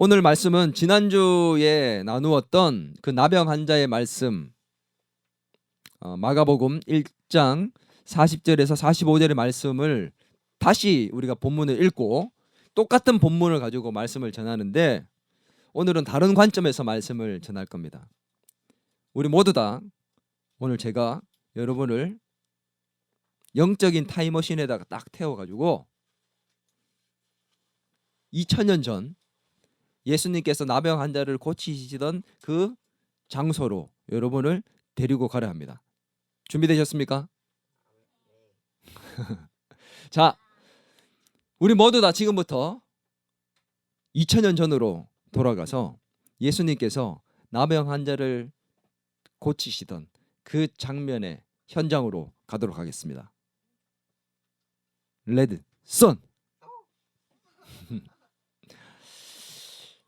오늘 말씀은 지난주에 나누었던 그 나병 환자의 말씀, 마가복음 1장 40절에서 45절의 말씀을 다시 우리가 본문을 읽고 똑같은 본문을 가지고 말씀을 전하는데, 오늘은 다른 관점에서 말씀을 전할 겁니다. 우리 모두 다 오늘 제가 여러분을 영적인 타임머신에다가 딱 태워가지고 2000년 전 예수님께서 나병 환자를 고치시던 그 장소로 여러분을 데리고 가려 합니다. 준비되셨습니까? 자, 우리 모두 다 지금부터 2000년 전으로 돌아가서 예수님께서 나병 환자를 고치시던 그 장면의 현장으로 가도록 하겠습니다. 레드, 선!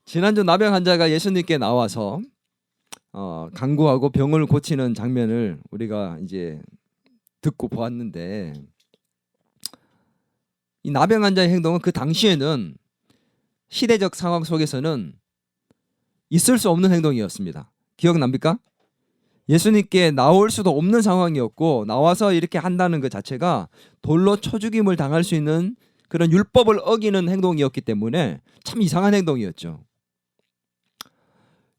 지난주 나병 환자가 예수님께 나와서 간구하고 병을 고치는 장면을 우리가 이제 듣고 보았는데, 이 나병 환자의 행동은 그 당시에는 시대적 상황 속에서는 있을 수 없는 행동이었습니다. 기억납니까? 예수님께 나올 수도 없는 상황이었고, 나와서 이렇게 한다는 것 자체가 돌로 쳐 죽임을 당할 수 있는 그런 율법을 어기는 행동이었기 때문에 참 이상한 행동이었죠.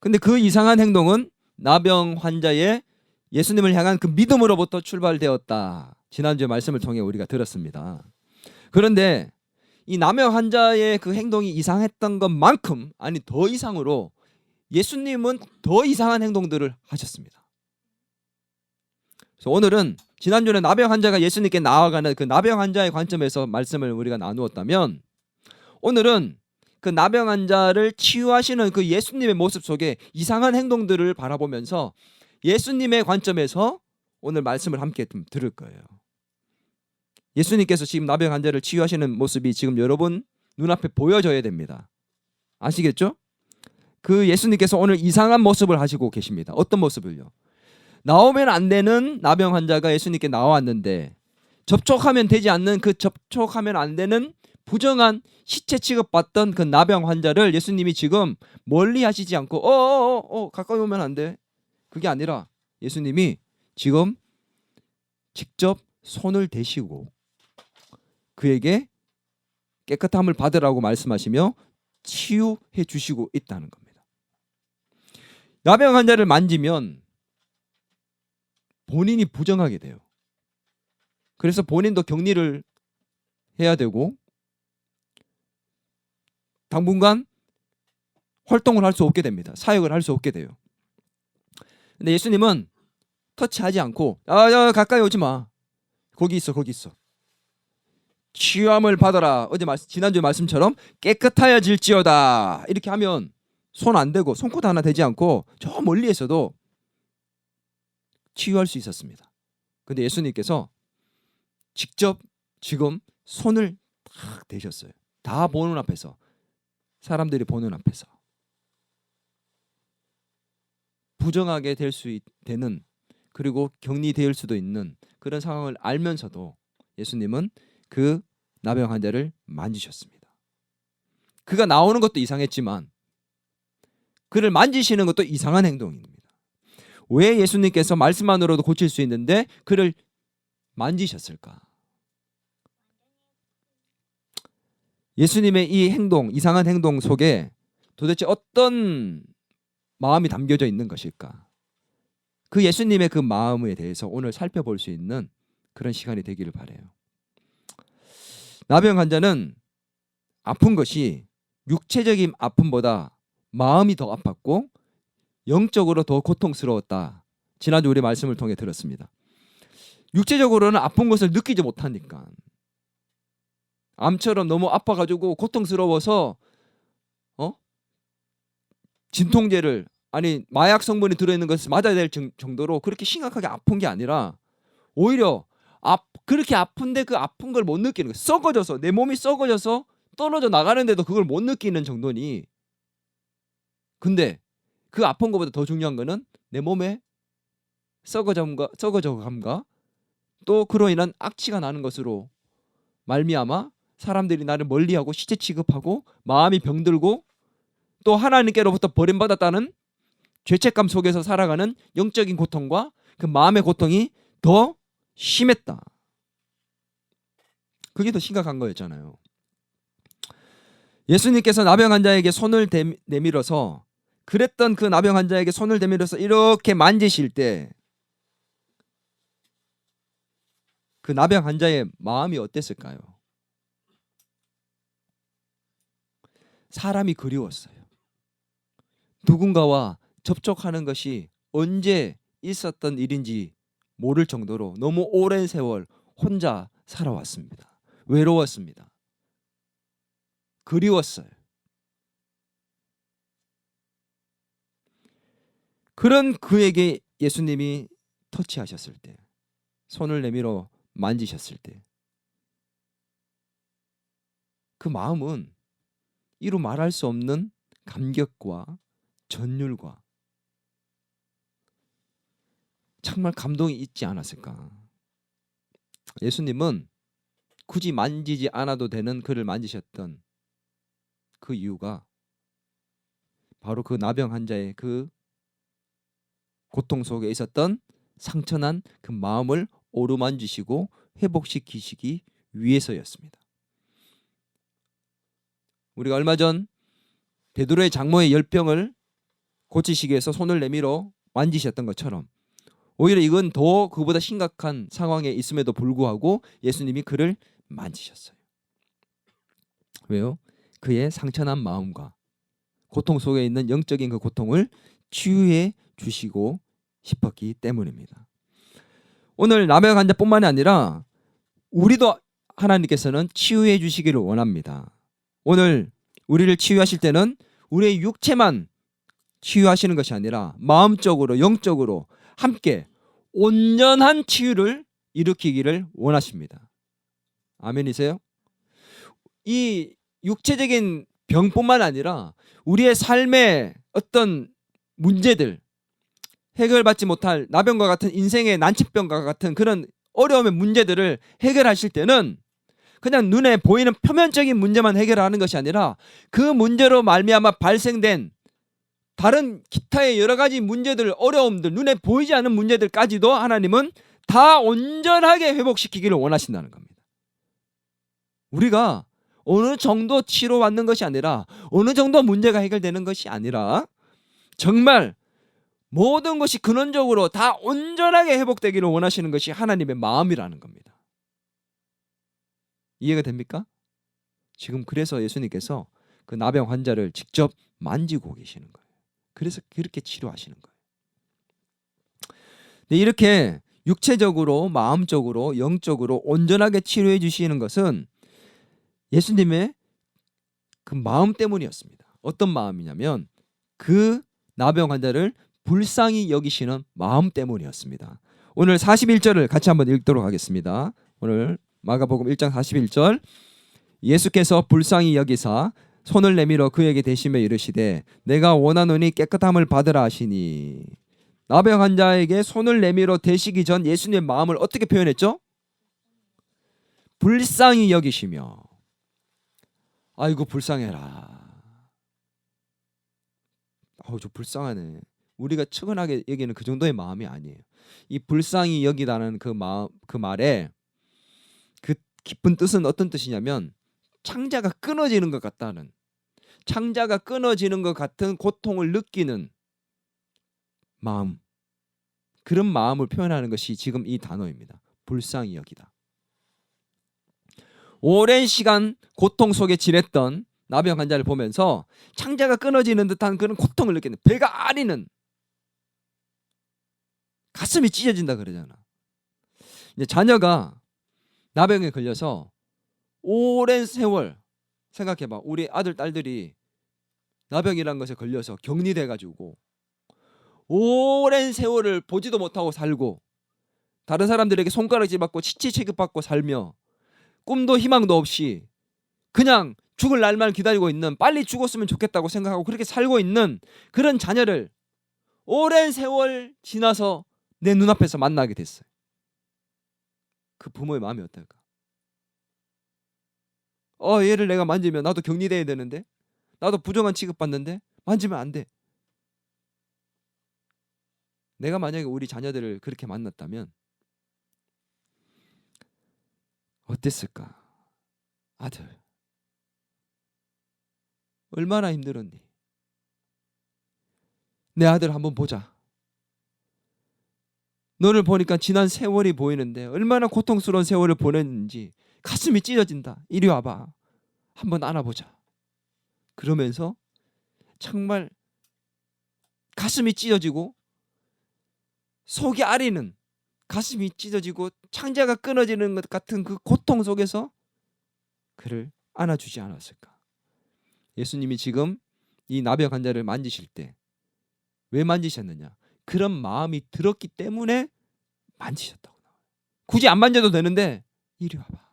근데 그 이상한 행동은 나병 환자의 예수님을 향한 그 믿음으로부터 출발되었다. 지난주에 말씀을 통해 우리가 들었습니다. 그런데 이 나병 환자의 그 행동이 이상했던 것만큼, 아니 더 이상으로 예수님은 더 이상한 행동들을 하셨습니다. 그래서 오늘은 지난주에 나병 환자가 예수님께 나아가는 그 나병 환자의 관점에서 말씀을 우리가 나누었다면, 오늘은 그 나병 환자를 치유하시는 그 예수님의 모습 속에 이상한 행동들을 바라보면서 예수님의 관점에서 오늘 말씀을 함께 좀 들을 거예요. 예수님께서 지금 나병 환자를 치유하시는 모습이 지금 여러분 눈앞에 보여져야 됩니다. 아시겠죠? 그 예수님께서 오늘 이상한 모습을 하시고 계십니다. 어떤 모습을요? 나오면 안 되는 나병 환자가 예수님께 나왔는데, 접촉하면 되지 않는 그 접촉하면 안 되는 부정한 시체 취급받던 그 나병 환자를 예수님이 지금 멀리 하시지 않고 가까이 오면 안 돼. 그게 아니라 예수님이 지금 직접 손을 대시고 그에게 깨끗함을 받으라고 말씀하시며 치유해 주시고 있다는 겁니다. 나병 환자를 만지면 본인이 부정하게 돼요. 그래서 본인도 격리를 해야 되고 당분간 활동을 할 수 없게 됩니다. 사역을 할 수 없게 돼요. 근데 예수님은 터치하지 않고 가까이 오지 마. 거기 있어. 치유함을 받아라. 지난주 말씀처럼 깨끗하여질지어다. 이렇게 하면 손 안 대고 손끝 하나 대지 않고 저 멀리에서도 치유할 수 있었습니다. 근데 예수님께서 직접 지금 손을 탁 대셨어요. 다 보는 앞에서, 사람들이 보는 앞에서 부정하게 될 수 되는, 그리고 격리될 수도 있는 그런 상황을 알면서도 예수님은 그 나병 환자를 만지셨습니다. 그가 나오는 것도 이상했지만 그를 만지시는 것도 이상한 행동입니다. 왜 예수님께서 말씀만으로도 고칠 수 있는데 그를 만지셨을까? 예수님의 이 행동, 이상한 행동 속에 도대체 어떤 마음이 담겨져 있는 것일까? 그 예수님의 그 마음에 대해서 오늘 살펴볼 수 있는 그런 시간이 되기를 바라요. 나병 환자는 아픈 것이 육체적인 아픔보다 마음이 더 아팠고 영적으로 더 고통스러웠다. 지난주 우리 말씀을 통해 들었습니다. 육체적으로는 아픈 것을 느끼지 못하니까, 암처럼 너무 아파가지고 고통스러워서 진통제를, 아니 마약 성분이 들어있는 것을 맞아야 될 정도로 그렇게 심각하게 아픈 게 아니라, 오히려 그렇게 아픈데 그 아픈 걸 못 느끼는 거예요. 썩어져서, 내 몸이 썩어져서 떨어져 나가는데도 그걸 못 느끼는 정도니. 근데 그 아픈 것보다 더 중요한 거는 내 몸에 썩어져감과 또 그로 인한 악취가 나는 것으로 말미암아 사람들이 나를 멀리하고 시체 취급하고 마음이 병들고 또 하나님께로부터 버림받았다는 죄책감 속에서 살아가는 영적인 고통과 그 마음의 고통이 더 심했다. 그게 더 심각한 거였잖아요. 예수님께서 나병 환자에게 손을 내밀어서 그랬던 그 나병 환자에게 손을 내밀어서 이렇게 만지실 때 그 나병 환자의 마음이 어땠을까요? 사람이 그리웠어요. 누군가와 접촉하는 것이 언제 있었던 일인지 모를 정도로 너무 오랜 세월 혼자 살아왔습니다. 외로웠습니다. 그리웠어요. 그런 그에게 예수님이 터치하셨을 때, 손을 내밀어 만지셨을 때, 그 마음은 이루 말할 수 없는 감격과 전율과 정말 감동이 있지 않았을까. 예수님은 굳이 만지지 않아도 되는 그를 만지셨던 그 이유가 바로 그 나병 환자의 그 고통 속에 있었던 상처난 그 마음을 어루만지시고 회복시키시기 위해서였습니다. 우리가 얼마 전 베드로의 장모의 열병을 고치시기 위해서 손을 내밀어 만지셨던 것처럼 오히려 이건 더 그보다 심각한 상황에 있음에도 불구하고 예수님이 그를 만지셨어요. 왜요? 그의 상처난 마음과 고통 속에 있는 영적인 그 고통을 치유해 주시고 싶었기 때문입니다. 오늘 나병 환자뿐만이 아니라 우리도 하나님께서는 치유해 주시기를 원합니다. 오늘 우리를 치유하실 때는 우리의 육체만 치유하시는 것이 아니라 마음적으로 영적으로 함께 온전한 치유를 일으키기를 원하십니다. 아멘이세요? 이 육체적인 병뿐만 아니라 우리의 삶의 어떤 문제들, 해결받지 못할 나병과 같은 인생의 난치병과 같은 그런 어려움의 문제들을 해결하실 때는 그냥 눈에 보이는 표면적인 문제만 해결하는 것이 아니라 그 문제로 말미암아 발생된 다른 기타의 여러 가지 문제들, 어려움들, 눈에 보이지 않는 문제들까지도 하나님은 다 온전하게 회복시키기를 원하신다는 겁니다. 우리가 어느 정도 치료받는 것이 아니라 어느 정도 문제가 해결되는 것이 아니라 정말 모든 것이 근원적으로 다 온전하게 회복되기를 원하시는 것이 하나님의 마음이라는 겁니다. 이해가 됩니까? 지금 그래서 예수님께서 그 나병 환자를 직접 만지고 계시는 거예요. 그래서 그렇게 치료하시는 거예요. 네, 이렇게 육체적으로, 마음적으로, 영적으로 온전하게 치료해 주시는 것은 예수님의 그 마음 때문이었습니다. 어떤 마음이냐면 그 나병 환자를 불쌍히 여기시는 마음 때문이었습니다. 오늘 41절을 같이 한번 읽도록 하겠습니다. 오늘 마가복음 1장 41절 예수께서 불쌍히 여기사 손을 내밀어 그에게 대시며 이르시되 내가 원하노니 깨끗함을 받으라 하시니 나병 환자에게 손을 내밀어 대시기 전 예수님의 마음을 어떻게 표현했죠? 불쌍히 여기시며 아이고 불쌍해라. 저 불쌍하네. 우리가 측은하게 여기는 그 정도의 마음이 아니에요. 이 불쌍히 여기다는 그 마음, 그 말에 그 깊은 뜻은 어떤 뜻이냐면 창자가 끊어지는 것 같다는, 창자가 끊어지는 것 같은 고통을 느끼는 마음, 그런 마음을 표현하는 것이 지금 이 단어입니다. 불쌍히 여기다. 오랜 시간 고통 속에 지냈던 나병 환자를 보면서 창자가 끊어지는 듯한 그런 고통을 느끼는, 배가 아리는, 가슴이 찢어진다 그러잖아. 이제 자녀가 나병에 걸려서 오랜 세월 생각해봐. 우리 아들 딸들이 나병이란 것에 걸려서 격리돼가지고 오랜 세월을 보지도 못하고 살고 다른 사람들에게 손가락질 받고 치치 취급받고 살며 꿈도 희망도 없이 그냥 죽을 날만 기다리고 있는, 빨리 죽었으면 좋겠다고 생각하고 그렇게 살고 있는 그런 자녀를 오랜 세월 지나서 내 눈앞에서 만나게 됐어요. 그 부모의 마음이 어떨까? 얘를 내가 만지면 나도 격리돼야 되는데, 나도 부정한 취급받는데, 만지면 안 돼. 내가 만약에 우리 자녀들을 그렇게 만났다면 어땠을까? 아들, 얼마나 힘들었니? 내 아들 한번 보자. 너를 보니까 지난 세월이 보이는데 얼마나 고통스러운 세월을 보냈는지 가슴이 찢어진다. 이리 와봐. 한번 안아보자. 그러면서 정말 가슴이 찢어지고 속이 아리는, 가슴이 찢어지고 창자가 끊어지는 것 같은 그 고통 속에서 그를 안아주지 않았을까? 예수님이 지금 이 나병 환자를 만지실 때 왜 만지셨느냐? 그런 마음이 들었기 때문에 만지셨다고 나와요. 굳이 안 만져도 되는데 이리 와봐.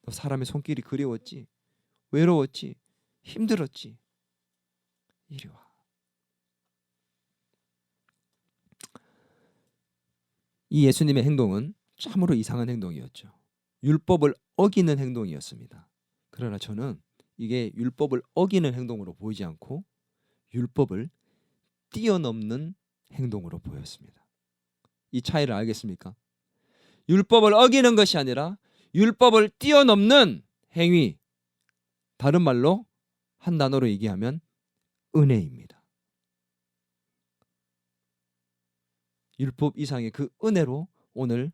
너 사람의 손길이 그리웠지? 외로웠지? 힘들었지? 이리 와. 이 예수님의 행동은 참으로 이상한 행동이었죠. 율법을 어기는 행동이었습니다. 그러나 저는 이게 율법을 어기는 행동으로 보이지 않고 율법을 뛰어넘는 행동으로 보였습니다. 이 차이를 알겠습니까? 율법을 어기는 것이 아니라 율법을 뛰어넘는 행위, 다른 말로 한 단어로 얘기하면 은혜입니다. 율법 이상의 그 은혜로 오늘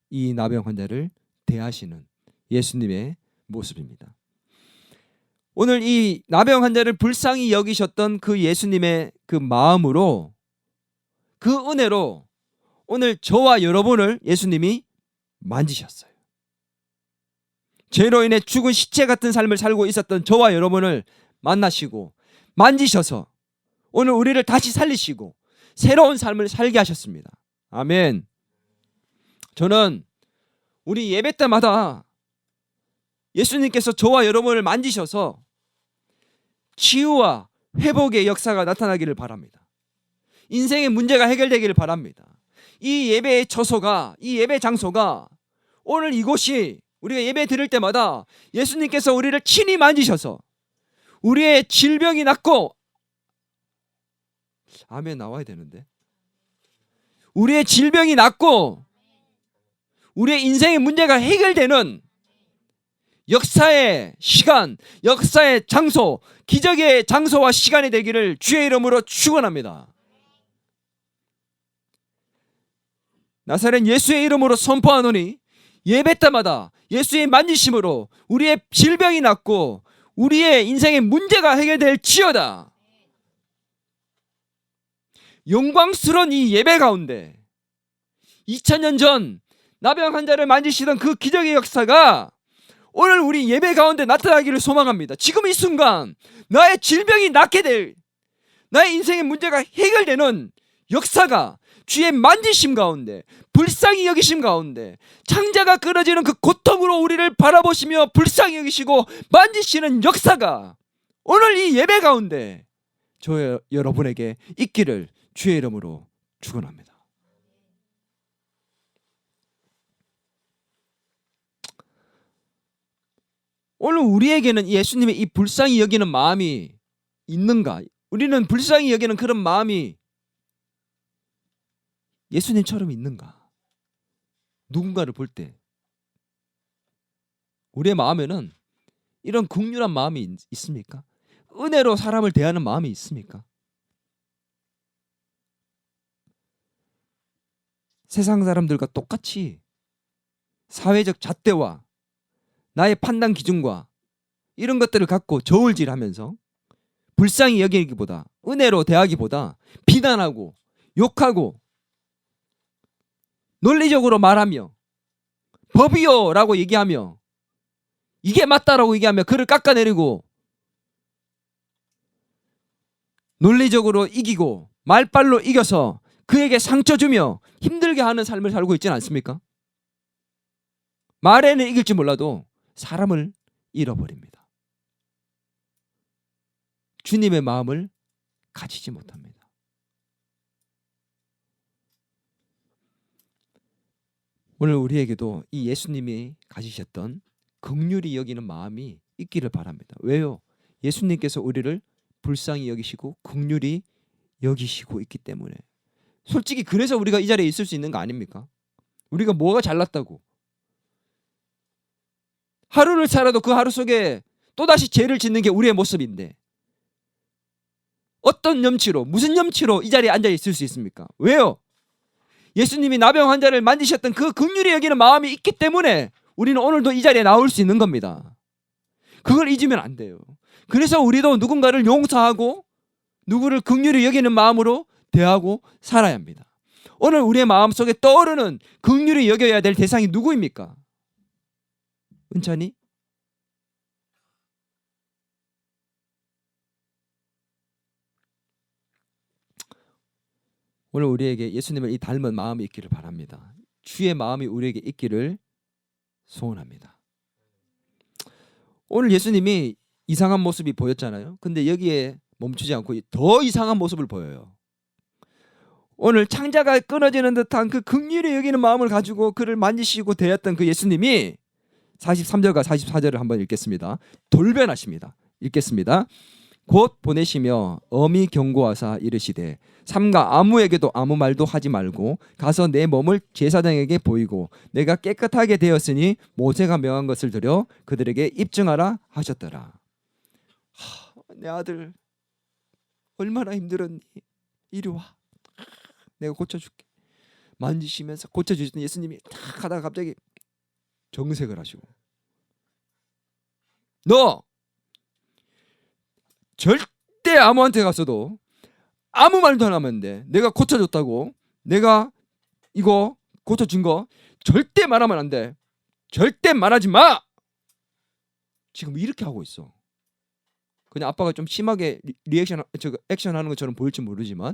이 나병 환자를 대하시는 예수님의 모습입니다. 오늘 이 나병 환자를 불쌍히 여기셨던 그 예수님의 그 마음으로, 그 은혜로 오늘 저와 여러분을 예수님이 만지셨어요. 죄로 인해 죽은 시체 같은 삶을 살고 있었던 저와 여러분을 만나시고 만지셔서 오늘 우리를 다시 살리시고 새로운 삶을 살게 하셨습니다. 아멘. 저는 우리 예배 때마다 예수님께서 저와 여러분을 만지셔서 치유와 회복의 역사가 나타나기를 바랍니다. 인생의 문제가 해결되기를 바랍니다. 이 예배의 처소가, 이 예배 장소가, 오늘 이곳이 우리가 예배 드릴 때마다 예수님께서 우리를 친히 만지셔서 우리의 질병이 낫고, 아멘 나와야 되는데, 우리의 질병이 낫고 우리의 인생의 문제가 해결되는 역사의 시간, 역사의 장소, 기적의 장소와 시간이 되기를 주의 이름으로 축원합니다. 나사렛 예수의 이름으로 선포하노니 예배 때마다 예수의 만지심으로 우리의 질병이 낫고 우리의 인생의 문제가 해결될지어다. 영광스러운 이 예배 가운데 2000년 전 나병 환자를 만지시던 그 기적의 역사가 오늘 우리 예배 가운데 나타나기를 소망합니다. 지금 이 순간 나의 질병이 낫게 될, 나의 인생의 문제가 해결되는 역사가 주의 만지심 가운데, 불쌍히 여기심 가운데, 창자가 끊어지는 그 고통으로 우리를 바라보시며 불쌍히 여기시고 만지시는 역사가 오늘 이 예배 가운데 저 여러분에게 있기를 주의 이름으로 축원합니다. 오늘 우리에게는 예수님의 이 불쌍히 여기는 마음이 있는가? 우리는 불쌍히 여기는 그런 마음이 예수님처럼 있는가? 누군가를 볼 때 우리의 마음에는 이런 긍휼한 마음이 있습니까? 은혜로 사람을 대하는 마음이 있습니까? 세상 사람들과 똑같이 사회적 잣대와 나의 판단 기준과 이런 것들을 갖고 저울질하면서 불쌍히 여기기보다, 은혜로 대하기보다 비난하고 욕하고 논리적으로 말하며 법이요 라고 얘기하며 이게 맞다라고 얘기하며 그를 깎아내리고 논리적으로 이기고 말빨로 이겨서 그에게 상처 주며 힘들게 하는 삶을 살고 있지는 않습니까? 말에는 이길지 몰라도 사람을 잃어버립니다. 주님의 마음을 가지지 못합니다. 오늘 우리에게도 이 예수님이 가지셨던 긍휼히 여기는 마음이 있기를 바랍니다. 왜요? 예수님께서 우리를 불쌍히 여기시고 긍휼히 여기시고 있기 때문에. 솔직히 그래서 우리가 이 자리에 있을 수 있는 거 아닙니까? 우리가 뭐가 잘났다고. 하루를 살아도 그 하루 속에 또다시 죄를 짓는 게 우리의 모습인데 어떤 염치로, 무슨 염치로 이 자리에 앉아 있을 수 있습니까? 왜요? 예수님이 나병 환자를 만지셨던 그 긍휼히 여기는 마음이 있기 때문에 우리는 오늘도 이 자리에 나올 수 있는 겁니다. 그걸 잊으면 안 돼요. 그래서 우리도 누군가를 용서하고 누구를 긍휼히 여기는 마음으로 대하고 살아야 합니다. 오늘 우리의 마음속에 떠오르는 긍휼히 여겨야 될 대상이 누구입니까? 은찬이? 오늘 우리에게 예수님을 이 닮은 마음이 있기를 바랍니다. 주의 마음이 우리에게 있기를 소원합니다. 오늘 예수님이 이상한 모습이 보였잖아요. 근데 여기에 멈추지 않고 더 이상한 모습을 보여요. 오늘 창자가 끊어지는 듯한 그 긍휼히 여기는 마음을 가지고 그를 만지시고 대했던 그 예수님이 43절과 44절을 한번 읽겠습니다. 돌변하십니다. 읽겠습니다. 곧 보내시며 엄히 경고하사 이르시되 삼가 아무에게도 아무 말도 하지 말고 가서 내 몸을 제사장에게 보이고 내가 깨끗하게 되었으니 모세가 명한 것을 들여 그들에게 입증하라 하셨더라. 내 아들 얼마나 힘들었니? 이리 와. 내가 고쳐줄게. 만지시면서 고쳐주시던 예수님이 탁 하다가 갑자기 정색을 하시고 너 절대 아무한테 가서도 아무 말도 안 하면 안 돼. 내가 고쳐줬다고, 내가 이거 고쳐준 거 절대 말하면 안 돼. 절대 말하지 마. 지금 이렇게 하고 있어. 그냥 아빠가 좀 심하게 액션하는 것처럼 보일지 모르지만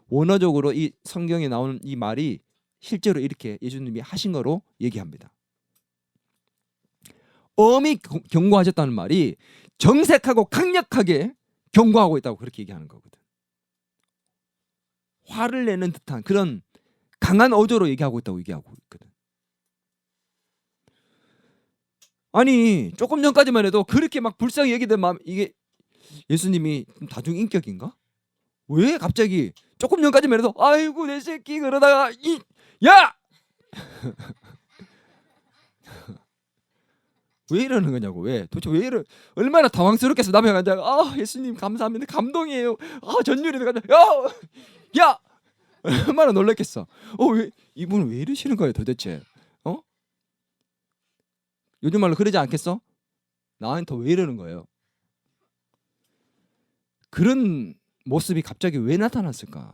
원어적으로 이 성경에 나오는 이 말이 실제로 이렇게 예수님이 하신 거로 얘기합니다. 엄히 경고하셨다는 말이 정색하고 강력하게 경고하고 있다고 그렇게 얘기하는 거거든. 화를 내는 듯한 그런 강한 어조로 얘기하고 있다고 얘기하고 있거든. 아니 조금 전까지만 해도 그렇게 막 불쌍히 여기던 마음, 이게 예수님이 다중인격인가? 왜 갑자기 조금 전까지만 해도 아이고 내 새끼 그러다가 야! 왜 이러는 거냐고. 왜? 도대체 왜 이러? 얼마나 당황스럽겠어. 남편 간자가 아 예수님 감사합니다. 감동이에요. 아 전율이 간자 야! 얼마나 놀랐겠어. 왜 이분은 왜 이러시는 거예요 도대체? 요즘 말로 그러지 않겠어? 나한테 왜 이러는 거예요? 그런 모습이 갑자기 왜 나타났을까?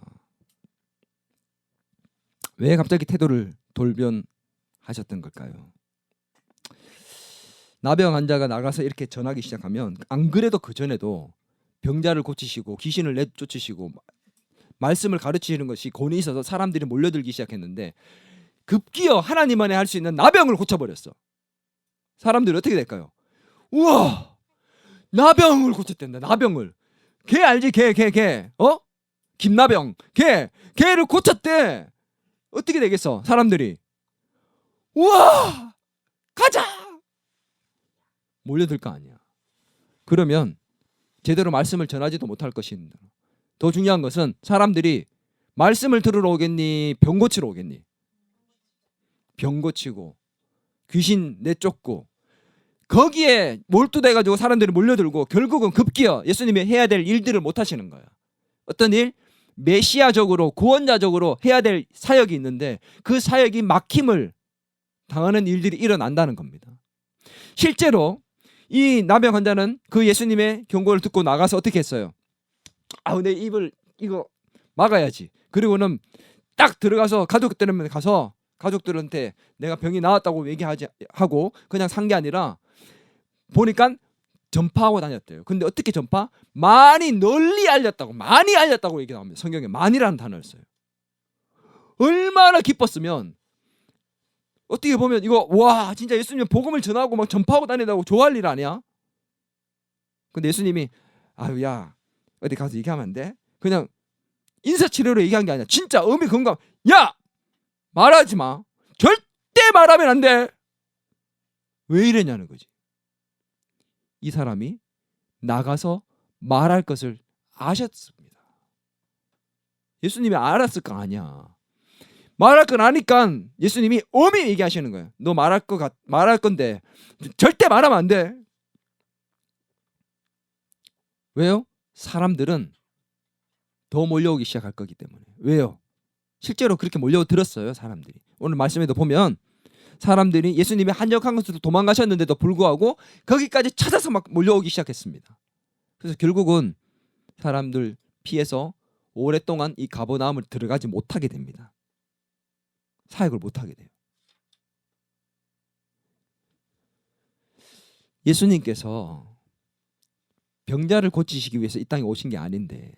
왜 갑자기 태도를 돌변하셨던 걸까요? 나병 환자가 나가서 이렇게 전하기 시작하면 안 그래도 그 전에도 병자를 고치시고 귀신을 내쫓으시고 말씀을 가르치시는 것이 권위 있어서 사람들이 몰려들기 시작했는데 급기어 하나님 안에 할 수 있는 나병을 고쳐버렸어. 사람들이 어떻게 될까요? 우와, 나병을 고쳤댄다. 나병을. 걔 알지? 걔 김나병. 걔를 고쳤대. 어떻게 되겠어? 사람들이 우와, 가자 몰려들 거 아니야. 그러면 제대로 말씀을 전하지도 못할 것입니다. 더 중요한 것은 사람들이 말씀을 들으러 오겠니? 병 고치러 오겠니? 병 고치고 귀신 내쫓고 거기에 몰두돼가지고 사람들이 몰려들고 결국은 급기어 예수님이 해야 될 일들을 못 하시는 거야. 어떤 일? 메시아적으로 구원자적으로 해야 될 사역이 있는데 그 사역이 막힘을 당하는 일들이 일어난다는 겁니다. 실제로 이 나병 환자는 그 예수님의 경고를 듣고 나가서 어떻게 했어요? 내 입을 이거 막아야지. 그리고는 딱 들어가서 가족들한테 내가 병이 나았다고 얘기하고 그냥 산 게 아니라 보니까 전파하고 다녔대요. 근데 어떻게 전파? 많이 널리 알렸다고 얘기 나옵니다. 성경에 많이라는 단어를 써요. 얼마나 기뻤으면 어떻게 보면 이거 와 진짜 예수님 복음을 전하고 막 전파하고 다닌다고 좋아할 일 아니야? 근데 예수님이 야 어디 가서 얘기하면 안 돼? 그냥 인사치레로 얘기한 게 아니야. 진짜 엄히 건강. 야 말하지 마. 절대 말하면 안 돼. 왜 이랬냐는 거지. 이 사람이 나가서 말할 것을 아셨습니다. 예수님이 알았을 거 아니야. 말할 건 아니까 예수님이 엄히 얘기하시는 거예요. 너 말할 건데 절대 말하면 안 돼. 왜요? 사람들은 더 몰려오기 시작할 거기 때문에. 왜요? 실제로 그렇게 몰려들었어요. 사람들이. 오늘 말씀에도 보면 사람들이 예수님이 한적한 곳으로 도망가셨는데도 불구하고 거기까지 찾아서 막 몰려오기 시작했습니다. 그래서 결국은 사람들 피해서 오랫동안 이 가버나움을 들어가지 못하게 됩니다. 사역을 못하게 돼요. 예수님께서 병자를 고치시기 위해서 이 땅에 오신 게 아닌데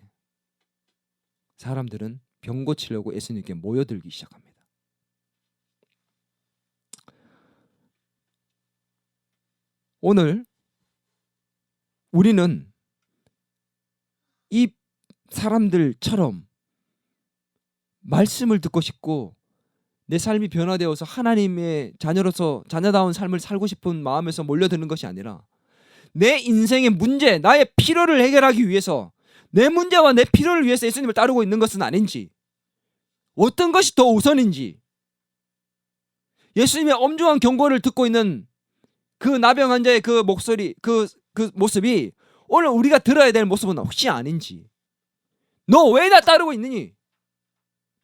사람들은 병 고치려고 예수님께 모여들기 시작합니다. 오늘 우리는 이 사람들처럼 말씀을 듣고 싶고 내 삶이 변화되어서 하나님의 자녀로서 자녀다운 삶을 살고 싶은 마음에서 몰려드는 것이 아니라 내 인생의 문제, 나의 필요를 해결하기 위해서 내 문제와 내 필요를 위해서 예수님을 따르고 있는 것은 아닌지, 어떤 것이 더 우선인지, 예수님의 엄중한 경고를 듣고 있는 그 나병 환자의 그 목소리, 그 모습이 오늘 우리가 들어야 될 모습은 혹시 아닌지, 너 왜 나 따르고 있느니?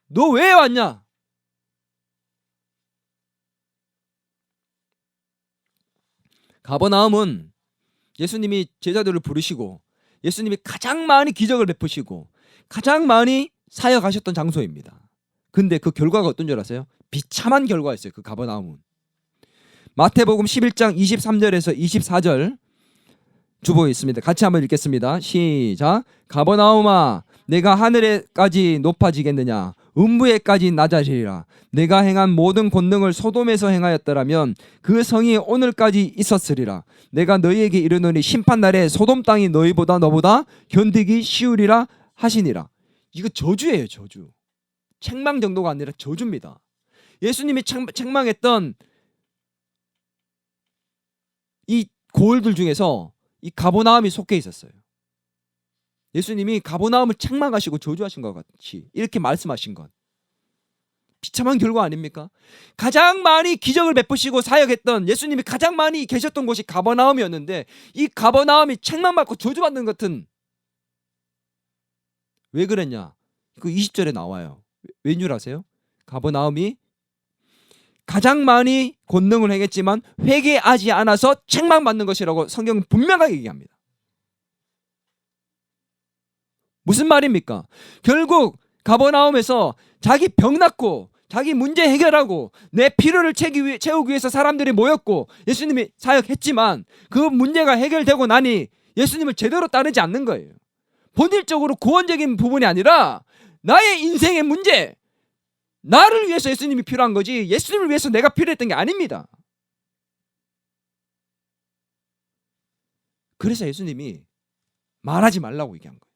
너 왜 왔냐? 가버나움은 예수님이 제자들을 부르시고 예수님이 가장 많이 기적을 베푸시고 가장 많이 사역하셨던 장소입니다. 근데 그 결과가 어떤 줄 아세요? 비참한 결과였어요. 그 가버나움은. 마태복음 11장 23절에서 24절 주보에 있습니다. 같이 한번 읽겠습니다. 시작. 가버나움아 내가 하늘에까지 높아지겠느냐? 음부에까지 낮아지리라. 내가 행한 모든 권능을 소돔에서 행하였더라면 그 성이 오늘까지 있었으리라. 내가 너희에게 이르노니 심판날에 소돔 땅이 너희보다 너보다 견디기 쉬우리라 하시니라. 이거 저주예요. 저주. 책망 정도가 아니라 저주입니다. 예수님이 책망했던 이 고을들 중에서 이 가버나움이 속해 있었어요. 예수님이 가버나움을 책망하시고 저주하신 것 같이 이렇게 말씀하신 것, 비참한 결과 아닙니까? 가장 많이 기적을 베푸시고 사역했던, 예수님이 가장 많이 계셨던 곳이 가버나움이었는데 이 가버나움이 책망받고 저주받는 것은 왜 그랬냐? 그 20절에 나와요. 왠 줄 아세요? 가버나움이 가장 많이 권능을 행했지만 회개하지 않아서 책망받는 것이라고 성경은 분명하게 얘기합니다. 무슨 말입니까? 결국 가버나움에서 자기 병 낫고 자기 문제 해결하고 내 필요를 채우기 위해서 사람들이 모였고 예수님이 사역했지만 그 문제가 해결되고 나니 예수님을 제대로 따르지 않는 거예요. 본질적으로 구원적인 부분이 아니라 나의 인생의 문제, 나를 위해서 예수님이 필요한 거지 예수님을 위해서 내가 필요했던 게 아닙니다. 그래서 예수님이 말하지 말라고 얘기한 거예요.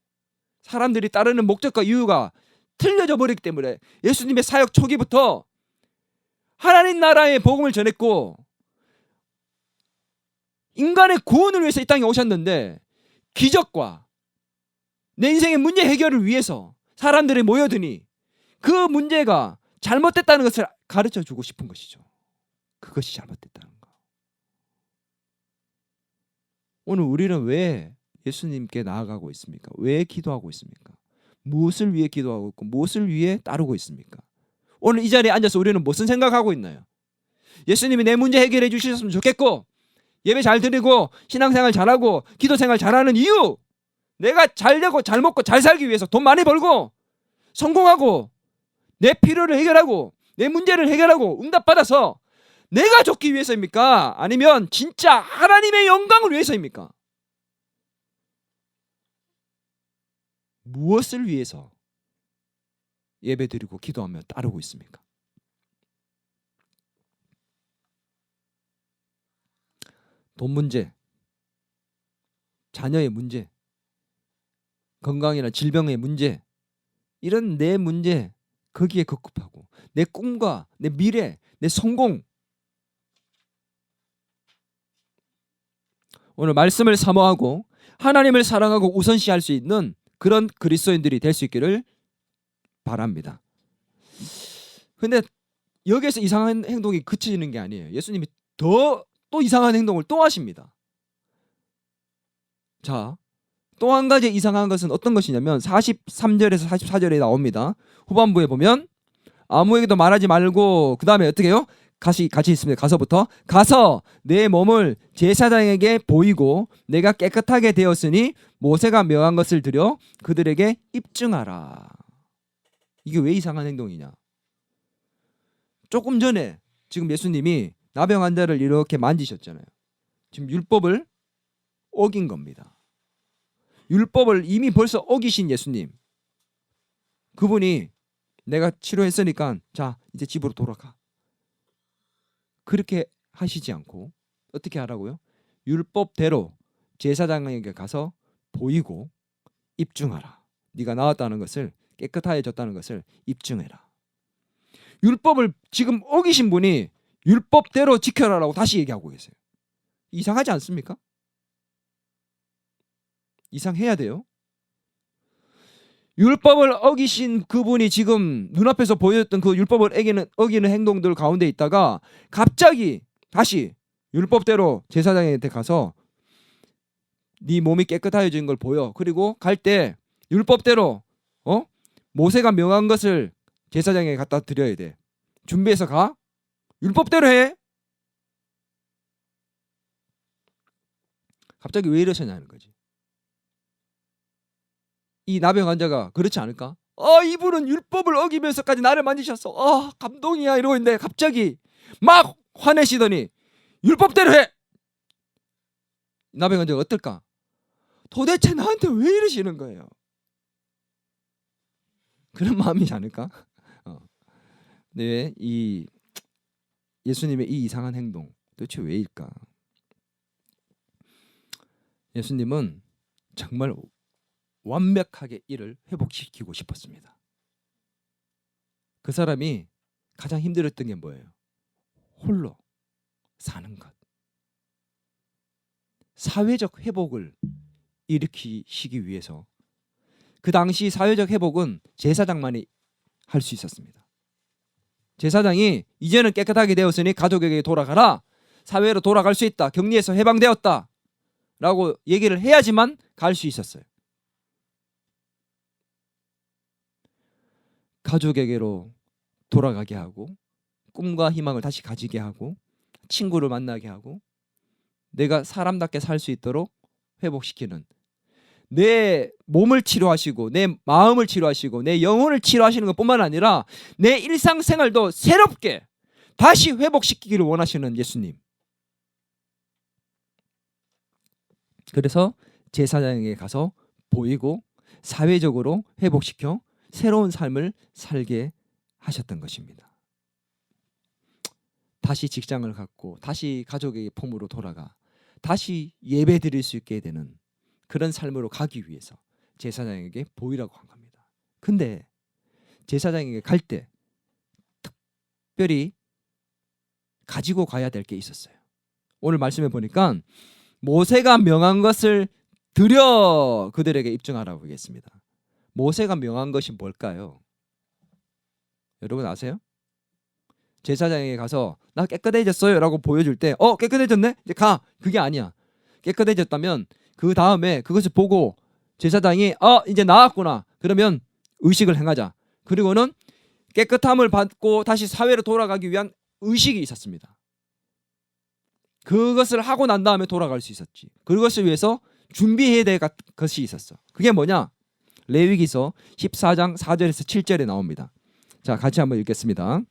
사람들이 따르는 목적과 이유가 틀려져 버리기 때문에 예수님의 사역 초기부터 하나님 나라의 복음을 전했고 인간의 구원을 위해서 이 땅에 오셨는데 기적과 내 인생의 문제 해결을 위해서 사람들이 모여드니 그 문제가 잘못됐다는 것을 가르쳐주고 싶은 것이죠. 그것이 잘못됐다는 거. 오늘 우리는 왜 예수님께 나아가고 있습니까? 왜 기도하고 있습니까? 무엇을 위해 기도하고 있고 무엇을 위해 따르고 있습니까? 오늘 이 자리에 앉아서 우리는 무슨 생각하고 있나요? 예수님이 내 문제 해결해 주셨으면 좋겠고 예배 잘 드리고 신앙생활 잘하고 기도생활 잘하는 이유, 내가 잘 되고 잘 먹고 잘 살기 위해서 돈 많이 벌고 성공하고 내 필요를 해결하고 내 문제를 해결하고 응답받아서 내가 좋기 위해서입니까? 아니면 진짜 하나님의 영광을 위해서입니까? 무엇을 위해서 예배드리고 기도하며 따르고 있습니까? 돈 문제, 자녀의 문제, 건강이나 질병의 문제, 이런 내 문제 거기에 급급하고 내 꿈과 내 미래, 내 성공, 오늘 말씀을 사모하고 하나님을 사랑하고 우선시할 수 있는 그런 그리스도인들이 될 수 있기를 바랍니다. 근데 여기에서 이상한 행동이 그치는 게 아니에요. 예수님이 또 이상한 행동을 또 하십니다. 자, 또 한 가지 이상한 것은 어떤 것이냐면 43절에서 44절에 나옵니다. 후반부에 보면 아무에게도 말하지 말고 그 다음에 어떻게 해요? 같이 있습니다. 가서 내 몸을 제사장에게 보이고 내가 깨끗하게 되었으니 모세가 명한 것을 드려 그들에게 입증하라. 이게 왜 이상한 행동이냐? 조금 전에 지금 예수님이 나병 환자를 이렇게 만지셨잖아요. 지금 율법을 어긴 겁니다. 율법을 이미 벌써 어기신 예수님, 그분이 내가 치료했으니까 자 이제 집으로 돌아가, 그렇게 하시지 않고 어떻게 하라고요? 율법대로 제사장에게 가서 보이고 입증하라. 네가 나았다는 것을, 깨끗해졌다는 것을 입증해라. 율법을 지금 어기신 분이 율법대로 지켜라라고 다시 얘기하고 계세요. 이상하지 않습니까? 이상해야 돼요. 율법을 어기신 그분이 지금 눈앞에서 보여줬던 그 율법을 어기는 행동들 가운데 있다가 갑자기 다시 율법대로 제사장한테 가서 네 몸이 깨끗해진 걸 보여. 그리고 갈 때 율법대로 모세가 명한 것을 제사장에게 갖다 드려야 돼. 준비해서 가. 율법대로 해. 갑자기 왜 이러셨냐는 거지. 이 나병 환자가 그렇지 않을까? 이분은 율법을 어기면서까지 나를 만지셨어. 감동이야 이러고 있는데 갑자기 막 화내시더니 율법대로 해. 나병 환자가 어떨까? 도대체 나한테 왜 이러시는 거예요? 그런 마음이지 않을까? 네, 이 예수님의 이 이상한 행동 도대체 왜일까? 예수님은 정말 완벽하게 이를 회복시키고 싶었습니다. 그 사람이 가장 힘들었던 게 뭐예요? 홀로 사는 것. 사회적 회복을 일으키시기 위해서 그 당시 사회적 회복은 제사장만이 할 수 있었습니다. 제사장이 이제는 깨끗하게 되었으니 가족에게 돌아가라. 사회로 돌아갈 수 있다. 격리에서 해방되었다. 라고 얘기를 해야지만 갈 수 있었어요. 가족에게로 돌아가게 하고 꿈과 희망을 다시 가지게 하고 친구를 만나게 하고 내가 사람답게 살 수 있도록 회복시키는, 내 몸을 치료하시고 내 마음을 치료하시고 내 영혼을 치료하시는 것뿐만 아니라 내 일상생활도 새롭게 다시 회복시키기를 원하시는 예수님. 그래서 제사장에게 가서 보이고 사회적으로 회복시켜 새로운 삶을 살게 하셨던 것입니다. 다시 직장을 갖고 다시 가족의 품으로 돌아가 다시 예배 드릴 수 있게 되는 그런 삶으로 가기 위해서 제사장에게 보이라고 한 겁니다. 근데 제사장에게 갈 때 특별히 가지고 가야 될 게 있었어요. 오늘 말씀해 보니까 모세가 명한 것을 드려 그들에게 입증하라고 하겠습니다. 모세가 명한 것이 뭘까요? 여러분 아세요? 제사장에게 가서 나 깨끗해졌어요 라고 보여줄 때 깨끗해졌네? 이제 가. 그게 아니야. 깨끗해졌다면 그 다음에 그것을 보고 제사장이 이제 나았구나. 그러면 의식을 행하자. 그리고는 깨끗함을 받고 다시 사회로 돌아가기 위한 의식이 있었습니다. 그것을 하고 난 다음에 돌아갈 수 있었지. 그것을 위해서 준비해야 될 것이 있었어. 그게 뭐냐? 레위기서 14장 4절에서 7절에 나옵니다. 자, 같이 한번 읽겠습니다.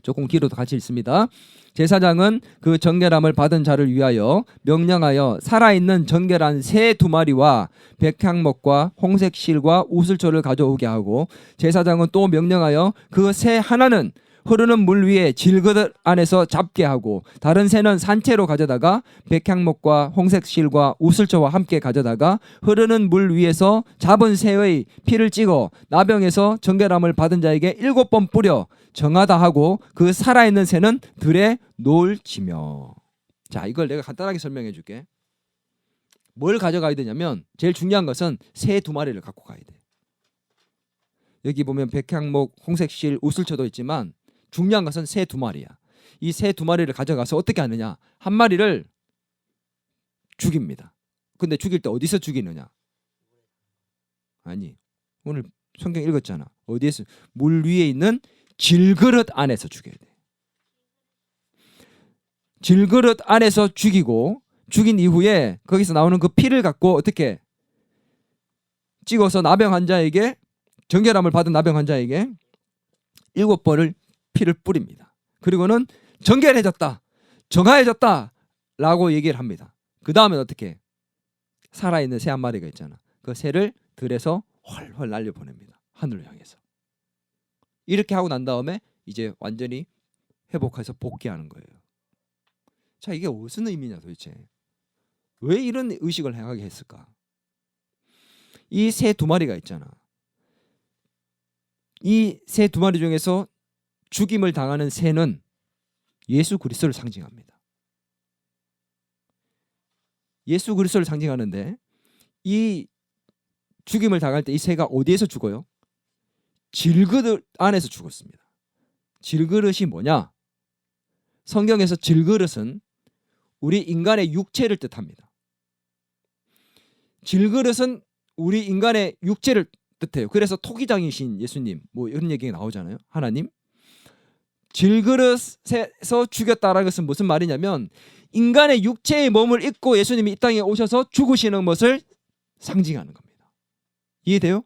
조금 길어도 같이 읽습니다. 제사장은 그 정결함을 받은 자를 위하여 명령하여 살아있는 정결한 새 2마리와 백향목과 홍색 실과 우슬초를 가져오게 하고, 제사장은 또 명령하여 그 새 하나는 흐르는 물 위에 질그릇 안에서 잡게 하고, 다른 새는 산채로 가져다가 백향목과 홍색 실과 우슬초와 함께 가져다가 흐르는 물 위에서 잡은 새의 피를 찍어 나병에서 정결함을 받은 자에게 7번 뿌려 정하다 하고, 그 살아있는 새는 들에 놓을지며. 자, 이걸 내가 간단하게 설명해 줄게. 뭘 가져가야 되냐면 제일 중요한 것은 새 2마리를 갖고 가야 돼. 여기 보면 백향목, 홍색실, 우슬초도 있지만 중요한 것은 새 2마리야. 이 새 2마리를 가져가서 어떻게 하느냐? 한 마리를 죽입니다. 근데 죽일 때 어디서 죽이느냐? 아니, 오늘 성경 읽었잖아. 어디에서? 물 위에 있는 질그릇 안에서 죽여야 돼. 질그릇 안에서 죽이고, 죽인 이후에 거기서 나오는 그 피를 갖고 어떻게 찍어서 나병 환자에게, 정결함을 받은 나병 환자에게 7번을 피를 뿌립니다. 그리고는 정결해졌다, 정화해졌다 라고 얘기를 합니다. 그 다음에 어떻게? 살아있는 새 한 마리가 있잖아. 그 새를 들에서 훨훨 날려보냅니다. 하늘을 향해서. 이렇게 하고 난 다음에 이제 완전히 회복해서 복귀하는 거예요. 자, 이게 무슨 의미냐 도대체? 왜 이런 의식을 행하게 했을까? 이 새 2마리가 있잖아. 이 새 2마리 중에서 죽임을 당하는 새는 예수 그리스도를 상징합니다. 예수 그리스도를 상징하는데 이 죽임을 당할 때 이 새가 어디에서 죽어요? 질그릇 안에서 죽었습니다. 질그릇이 뭐냐? 성경에서 질그릇은 우리 인간의 육체를 뜻합니다. 질그릇은 우리 인간의 육체를 뜻해요. 그래서 토기장이신 예수님 뭐 이런 얘기가 나오잖아요. 하나님 질그릇에서 죽였다라는 것은 무슨 말이냐면 인간의 육체의 몸을 입고 예수님이 이 땅에 오셔서 죽으시는 것을 상징하는 겁니다. 이해돼요?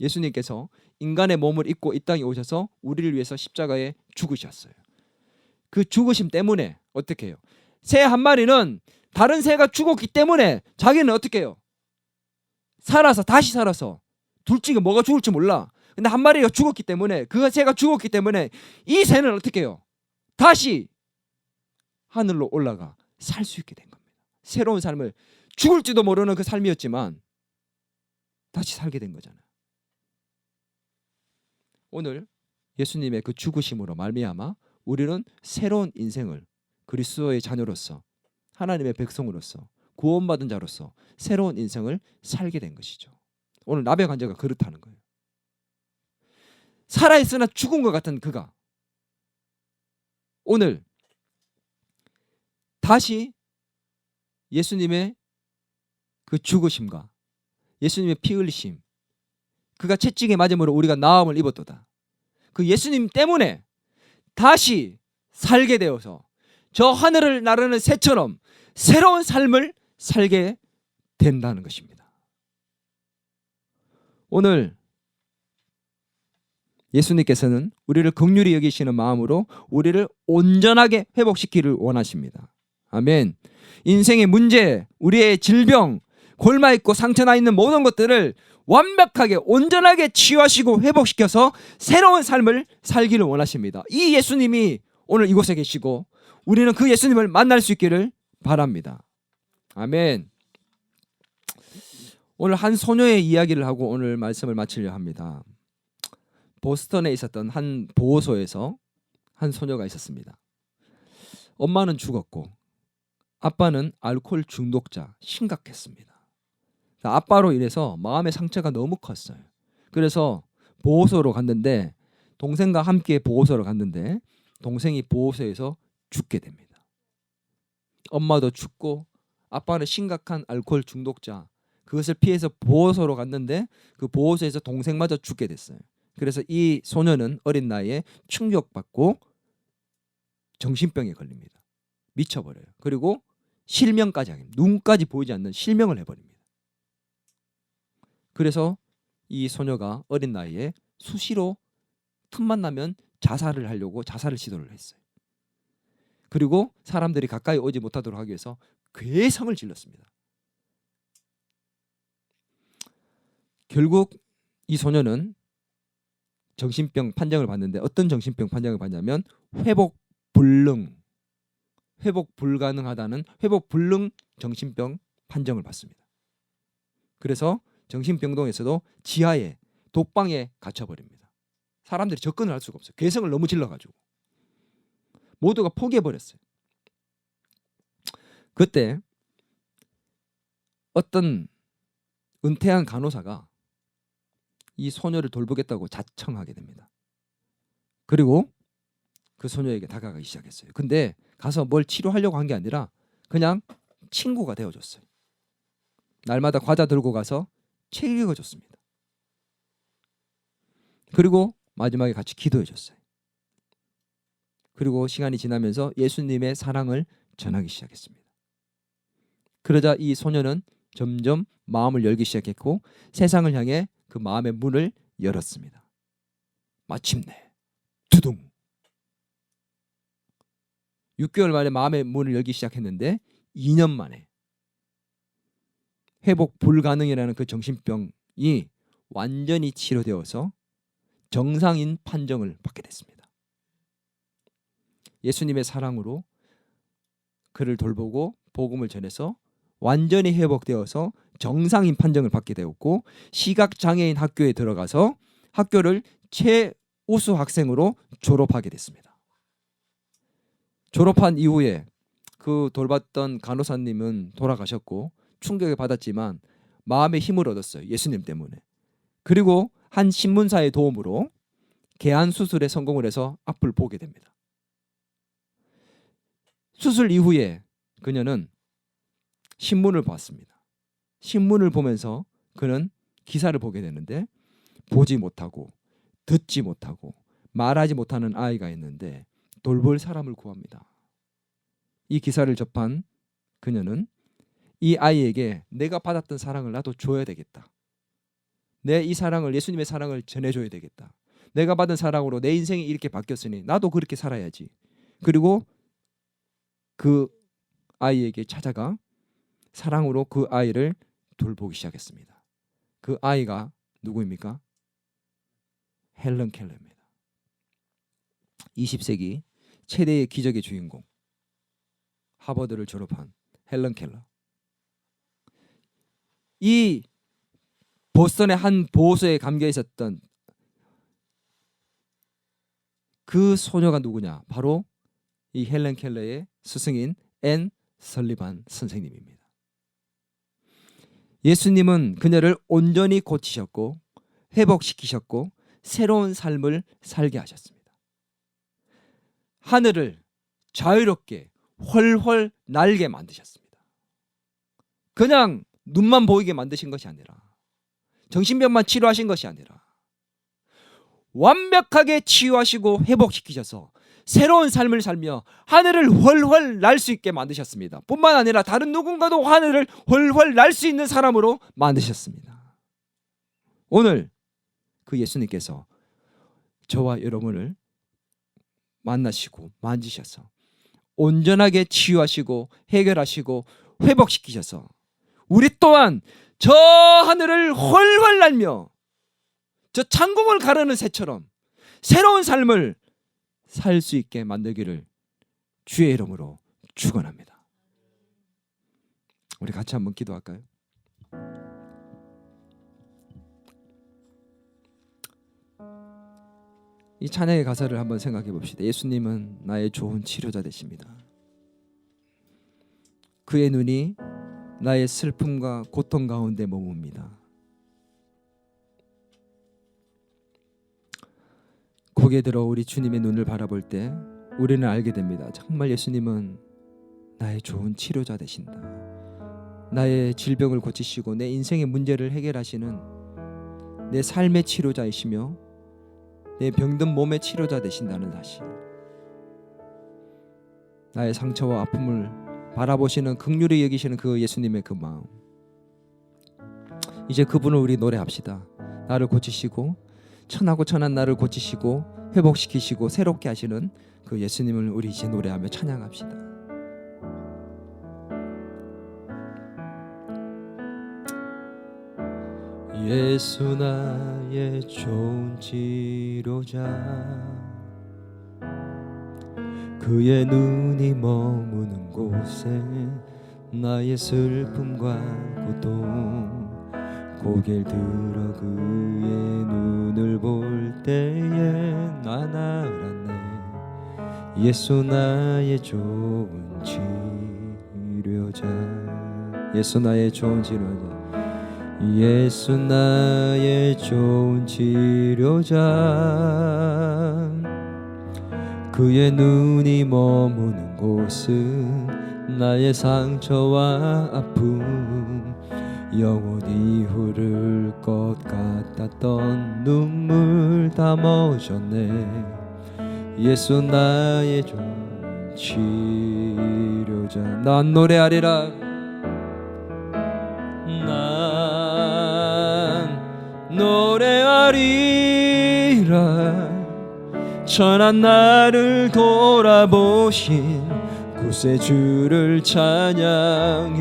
예수님께서 인간의 몸을 입고 이 땅에 오셔서 우리를 위해서 십자가에 죽으셨어요. 그 죽으심 때문에 어떻게 해요? 새 한 마리는 다른 새가 죽었기 때문에 자기는 어떻게 해요? 다시 살아서 둘째가 뭐가 죽을지 몰라. 근데 한 마리가 죽었기 때문에, 그 새가 죽었기 때문에 이 새는 어떻게 해요? 다시 하늘로 올라가 살 수 있게 된 겁니다. 새로운 삶을, 죽을지도 모르는 그 삶이었지만 다시 살게 된 거잖아요. 오늘 예수님의 그 죽으심으로 말미암아 우리는 새로운 인생을 그리스도의 자녀로서, 하나님의 백성으로서, 구원받은 자로서 새로운 인생을 살게 된 것이죠. 오늘 나병 환자가 그렇다는 거예요. 살아있으나 죽은 것 같은 그가 오늘 다시 예수님의 그 죽으심과 예수님의 피 흘리심, 그가 채찍에 맞음으로 우리가 나음을 입었도다. 그 예수님 때문에 다시 살게 되어서 저 하늘을 나르는 새처럼 새로운 삶을 살게 된다는 것입니다. 오늘 예수님께서는 우리를 긍휼히 여기시는 마음으로 우리를 온전하게 회복시키기를 원하십니다. 아멘. 인생의 문제, 우리의 질병, 골마있고 상처나 있는 모든 것들을 완벽하게 온전하게 치유하시고 회복시켜서 새로운 삶을 살기를 원하십니다. 이 예수님이 오늘 이곳에 계시고 우리는 그 예수님을 만날 수 있기를 바랍니다. 아멘. 오늘 한 소녀의 이야기를 하고 오늘 말씀을 마치려 합니다. 보스턴에 있었던 한 보호소에서 한 소녀가 있었습니다. 엄마는 죽었고 아빠는 알코올 중독자, 심각했습니다. 아빠로 인해서 마음의 상처가 너무 컸어요. 그래서 보호소로 갔는데, 동생과 함께 보호소로 갔는데 동생이 보호소에서 죽게 됩니다. 엄마도 죽고 아빠는 심각한 알코올 중독자, 그것을 피해서 보호소로 갔는데 그 보호소에서 동생마저 죽게 됐어요. 그래서 이 소녀는 어린 나이에 충격받고 정신병에 걸립니다. 미쳐버려요. 그리고 실명까지 하게, 눈까지 보이지 않는 실명을 해버립니다. 그래서 이 소녀가 어린 나이에 수시로 틈만 나면 자살을 하려고 자살을 시도를 했어요. 그리고 사람들이 가까이 오지 못하도록 하기 위해서 괴성을 질렀습니다. 결국 이 소녀는 정신병 판정을 받는데, 어떤 정신병 판정을 받냐면 회복 불가능하다는 회복 불능 정신병 판정을 받습니다. 그래서 정신병동에서도 지하에 독방에 갇혀버립니다. 사람들이 접근을 할 수가 없어요. 괴성을 너무 질러가지고 모두가 포기해버렸어요. 그때 어떤 은퇴한 간호사가 이 소녀를 돌보겠다고 자청하게 됩니다. 그리고 그 소녀에게 다가가기 시작했어요. 근데 가서 뭘 치료하려고 한 게 아니라 그냥 친구가 되어줬어요. 날마다 과자 들고 가서 책 읽어줬습니다. 그리고 마지막에 같이 기도해줬어요. 그리고 시간이 지나면서 예수님의 사랑을 전하기 시작했습니다. 그러자 이 소녀는 점점 마음을 열기 시작했고 세상을 향해 그 마음의 문을 열었습니다. 마침내 두둥 6개월 만에 마음의 문을 열기 시작했는데 2년 만에 회복 불가능이라는 그 정신병이 완전히 치료되어서 정상인 판정을 받게 됐습니다. 예수님의 사랑으로 그를 돌보고 복음을 전해서 완전히 회복되어서 정상인 판정을 받게 되었고 시각장애인 학교에 들어가서 학교를 최우수 학생으로 졸업하게 됐습니다. 졸업한 이후에 그 돌봤던 간호사님은 돌아가셨고 충격을 받았지만 마음의 힘을 얻었어요. 예수님 때문에. 그리고 한 신문사의 도움으로 개안 수술에 성공을 해서 앞을 보게 됩니다. 수술 이후에 그녀는 신문을 봤습니다. 신문을 보면서 그는 기사를 보게 되는데 보지 못하고 듣지 못하고 말하지 못하는 아이가 있는데 돌볼 사람을 구합니다. 이 기사를 접한 그녀는 이 아이에게 내가 받았던 사랑을 나도 줘야 되겠다. 내 이 사랑을 예수님의 사랑을 전해줘야 되겠다. 내가 받은 사랑으로 내 인생이 이렇게 바뀌었으니 나도 그렇게 살아야지. 그리고 그 아이에게 찾아가 사랑으로 그 아이를 돌보기 시작했습니다. 그 아이가 누구입니까? 헬런 켈러입니다. 20세기 최대의 기적의 주인공, 하버드를 졸업한 헬런 켈러. 이 보스턴의 한 보호소에 감겨 있었던 그 소녀가 누구냐? 바로 이 헬런 켈러의 스승인 앤 설리반 선생님입니다. 예수님은 그녀를 온전히 고치셨고 회복시키셨고 새로운 삶을 살게 하셨습니다. 하늘을 자유롭게 훨훨 날게 만드셨습니다. 그냥 눈만 보이게 만드신 것이 아니라 정신병만 치료하신 것이 아니라 완벽하게 치유하시고 회복시키셔서 새로운 삶을 살며 하늘을 훨훨 날 수 있게 만드셨습니다. 뿐만 아니라 다른 누군가도 하늘을 훨훨 날 수 있는 사람으로 만드셨습니다. 오늘 그 예수님께서 저와 여러분을 만나시고 만지셔서 온전하게 치유하시고 해결하시고 회복시키셔서 우리 또한 저 하늘을 훨훨 날며 저 창공을 가르는 새처럼 새로운 삶을 살 수 있게 만들기를 주의 이름으로 축원합니다. 우리 같이 한번 기도할까요? 이 찬양의 가사를 한번 생각해 봅시다. 예수님은 나의 좋은 치료자 되십니다. 그의 눈이 나의 슬픔과 고통 가운데 머뭅니다. 고개 들어 우리 주님의 눈을 바라볼 때 우리는 알게 됩니다. 정말 예수님은 나의 좋은 치료자 되신다. 나의 질병을 고치시고 내 인생의 문제를 해결하시는 내 삶의 치료자이시며 내 병든 몸의 치료자 되신다는 사실. 나의 상처와 아픔을 바라보시는 긍휼히 여기시는 그 예수님의 그 마음. 이제 그분을 우리 노래합시다. 나를 고치시고 천하고 천한 나를 고치시고 회복시키시고 새롭게 하시는 그 예수님을 우리 이제 노래하며 찬양합시다. 예수 나의 좋은 치료자 그의 눈이 머무는 곳에 나의 슬픔과 고통 고개를 들어 그의 눈을 볼 때에 난 알았네 예수 나의 좋은 치료자 예수 나의 좋은 치료자, 예수 나의 좋은 치료자. 그의 눈이 머무는 곳은 나의 상처와 아픔, 영원히 흐를 것 같았던 눈물 다 멎었네. 예수 나의 좋은 치료자. 난 노래하리라, 난 노래하리라. 천한 나를 돌아보신 구세주를 찬양해.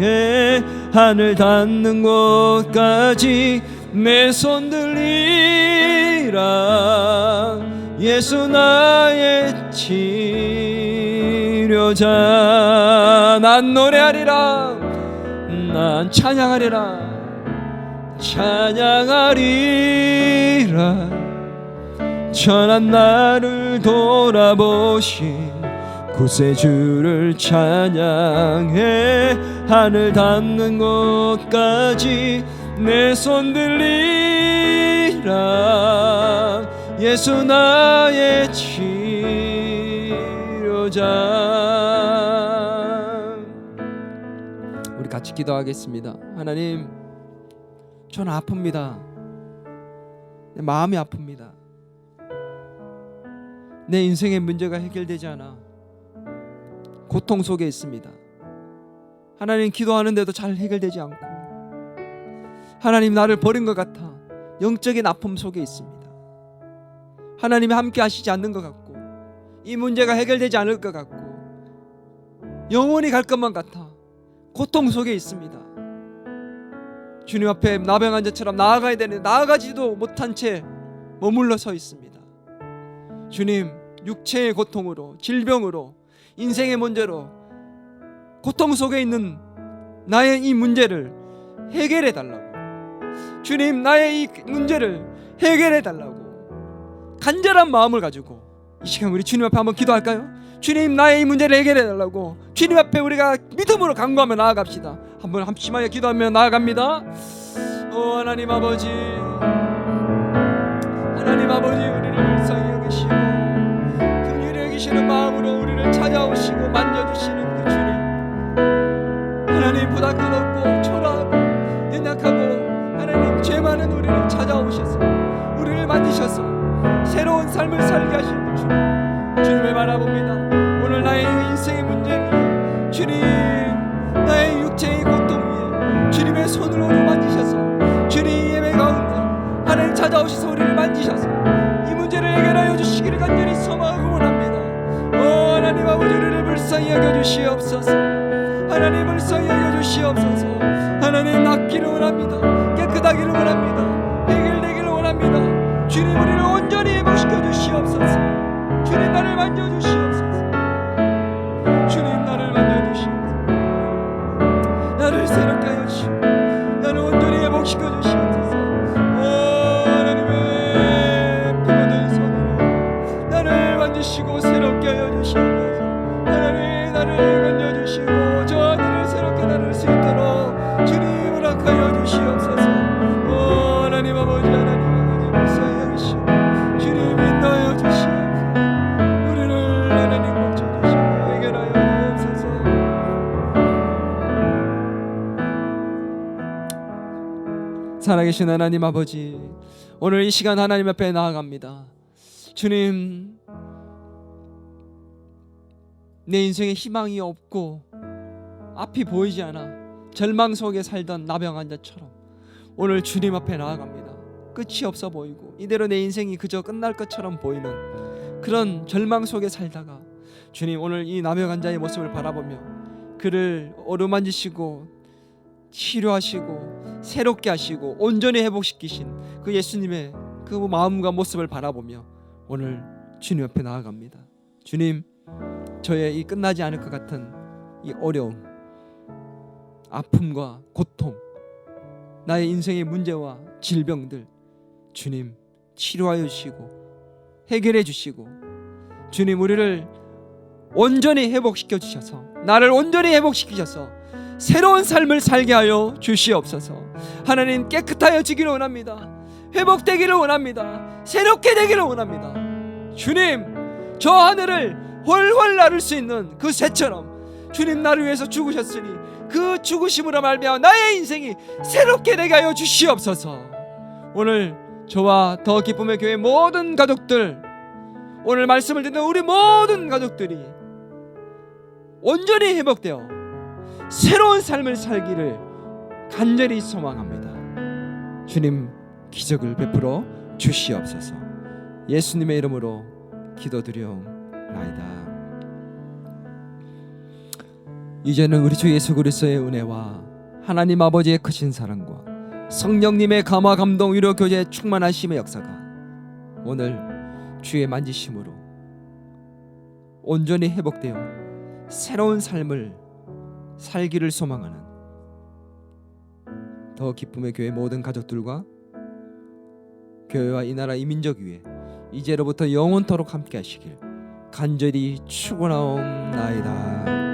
하늘 닿는 곳까지 내 손 들리라. 예수 나의 치료자. 난 노래하리라, 난 찬양하리라, 찬양하리라. 천한 나를 돌아보신 구세주를 찬양해. 하늘 닿는 곳까지 내 손 들리라. 예수 나의 치료자. 우리 같이 기도하겠습니다. 하나님, 저는 아픕니다. 내 마음이 아픕니다. 내 인생의 문제가 해결되지 않아 고통 속에 있습니다. 하나님, 기도하는데도 잘 해결되지 않고, 하나님 나를 버린 것 같아 영적인 아픔 속에 있습니다. 하나님이 함께 하시지 않는 것 같고, 이 문제가 해결되지 않을 것 같고, 영원히 갈 것만 같아 고통 속에 있습니다. 주님 앞에 나병 환자처럼 나아가야 되는데 나아가지도 못한 채 머물러 서 있습니다. 주님, 육체의 고통으로, 질병으로, 인생의 문제로 고통 속에 있는 나의 이 문제를 해결해 달라고, 주님 나의 이 문제를 해결해 달라고 간절한 마음을 가지고 이 시간 우리 주님 앞에 한번 기도할까요? 주님, 나의 이 문제를 해결해 달라고 주님 앞에 우리가 믿음으로 간구하며 나아갑시다. 한번 심하게 기도하며 나아갑니다. 하나님 아버지, 하나님 아버지, 우리를 불쌍히 여기시고 긍휼히 여기시는 마음으로 우리를 찾아오시고 만져주시는 그 주님, 하나님 부닥거렸고 초라하고 연약하고 하나님 죄 많은 우리를 찾아오셔서 우리를 만지셔서 새로운 삶을 살게 하시는 그 주님, 주님을 바라봅니다. 오늘 나의 인생의 문제 위에, 주님 나의 육체의 고통 위에 주님의 손으로 만지셔서, 주님 예배 가운데 하나님 찾아오셔서 우리를 만지셔서 이 문제를 해결하여 주시기를 간절히 소망하고 원합니다. 하나님 아버지, 우리를 불쌍히 여겨주시옵소서. 하나님 불쌍히 여겨주시옵소서. 하나님 낫기를 원합니다. 깨끗하기를 원합니다. 해결되기를 원합니다. 주님, 우리를 온전히 회복시켜 주시옵소서. 주님, 나를 만져주시옵소서. 주님, 나를 만져주시옵소서. 나를 새롭게 하여 주시옵소서. 나를 온전히 회복시켜 주시옵소서. 하나님의 피고된 손으로 나를 만지시고 새롭게 하여 주시옵소서. 하나님, 나를 만져주시고 저 아들을 새롭게 나눌 수 있도록 주님 허락하여 주시옵소서. 하나님 아버지, 하나님 아버지, 불쌍히 여기시고 주님 인도하여 주시옵소서. 우리를 하나님 고쳐주시고 해결하여 주옵소서. 살아계신 하나님 아버지, 오늘 이 시간 하나님 앞에 나아갑니다. 주님, 내 인생에 희망이 없고 앞이 보이지 않아 절망 속에 살던 나병 환자처럼 오늘 주님 앞에 나아갑니다. 끝이 없어 보이고 이대로 내 인생이 그저 끝날 것처럼 보이는 그런 절망 속에 살다가, 주님 오늘 이 나병 환자의 모습을 바라보며 그를 어루만지시고 치료하시고 새롭게 하시고 온전히 회복시키신 그 예수님의 그 마음과 모습을 바라보며 오늘 주님 앞에 나아갑니다. 주님, 저의 이 끝나지 않을 것 같은 이 어려움, 아픔과 고통, 나의 인생의 문제와 질병들 주님 치료하여 주시고 해결해 주시고, 주님 우리를 온전히 회복시켜 주셔서, 나를 온전히 회복시키셔서 새로운 삶을 살게 하여 주시옵소서. 하나님, 깨끗하여지기를 원합니다. 회복되기를 원합니다. 새롭게 되기를 원합니다. 주님, 저 하늘을 훨훨 나를 수 있는 그 새처럼 주님 나를 위해서 죽으셨으니 그 죽으심으로 말미암아 나의 인생이 새롭게 되게 하여 주시옵소서. 오늘 저와 더 기쁨의 교회 모든 가족들, 오늘 말씀을 듣는 우리 모든 가족들이 온전히 회복되어 새로운 삶을 살기를 간절히 소망합니다. 주님, 기적을 베풀어 주시옵소서. 예수님의 이름으로 기도드리옵나이다. 이제는 우리 주 예수 그리스도의 은혜와 하나님 아버지의 크신 사랑과 성령님의 감화 감동 위로 교제 충만하심의 역사가 오늘 주의 만지심으로 온전히 회복되어 새로운 삶을 살기를 소망하는 더 기쁨의 교회 모든 가족들과 교회와 이 나라 이 민족 위에 이제로부터 영원토록 함께 하시길 간절히 축원하옵나이다.